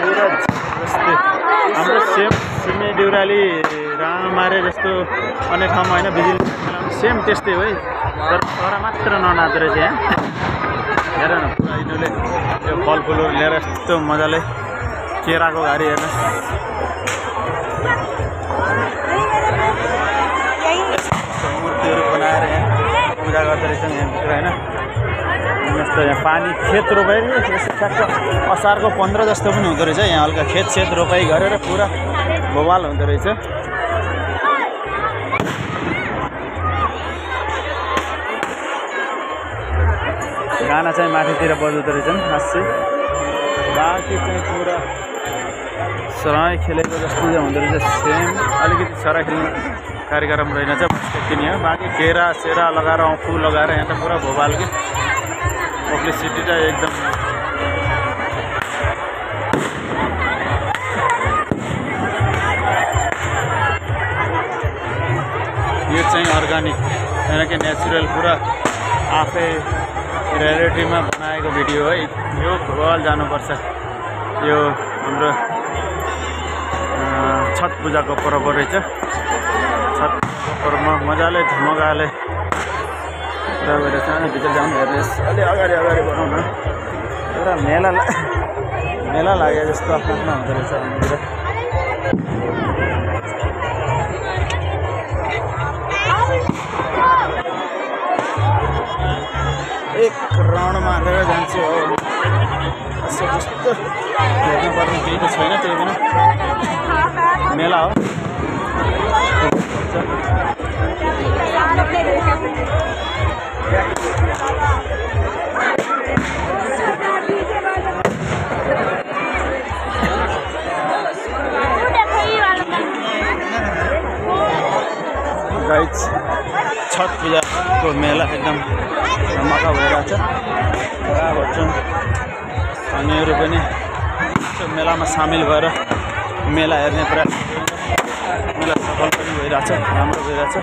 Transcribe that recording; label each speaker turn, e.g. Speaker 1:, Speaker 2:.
Speaker 1: जस्तै हाम्रो सेम सिमे देउराली रामारे जस्तो अनेक ठाउँमा होइन बिजुली सेम त्यस्तै हो है। तर चरा मात्र ननाच्दो रहेछ यहाँ। हेर न पुरा यिनीहरूले यो फलफुलहरू लिएर यस्तो मजाले केराको घारी हेर्न मूर्तिहरू बनाएर यहाँ पूजा गर्दो रहेछन् यहाँभित्र होइन। जस्तो यहाँ पानी खेत रोपाइ ठ्याक्क असारको 15 जस्तो पनि हुँदो रहेछ। यहाँ हल्का खेत रोपाइ गरेर पुरा बवाल हुँदो रहेछ। गाना चाहिँ माथितिर बजाउँदो रहेछन् खासै। बाँकी चाहिँ पुरा सराय खेलेको जस्तो हुँदो रहेछ सेम। अलिकति सराय खेल्ने कार्यक्रम रहेनछ त्यति नै हो। बाँकी केरा सेरा लगाएर फुल लगाएर यहाँ त पुरा भोबाल कि पब्लिसिटी चाहिँ एकदम यो चाहिँ अर्गानिक होइन कि नेचुरल पुरा आफै रियालिटीमा बनाएको भिडियो है। यो भोपाल जानुपर्छ। यो हाम्रो छठ पूजाको पर्व रहेछ। छठ पर्वमा मजाले धमकाले पुरा गरेर सानो भित्र जाउँ हेर्नुहोस्। अलि अगाडि बढाउन पुरा मेला लाग्यो जस्तो आफ्नो हुँदो रहेछ हामीतिर। एक राउन्ड मारेर जान्छु हो। जस्तो हेर्नुपर्ने केही त छैन त्यही पनि मेला हो। गाइस छठ पूजाको मेला एकदम धमाका भइरहेछ। हामीहरू पनि मेलामा सामेल भएर मेला हेर्ने प्रयास मेला सफल पनि भइरहेछ, राम्रो भइरहेछ।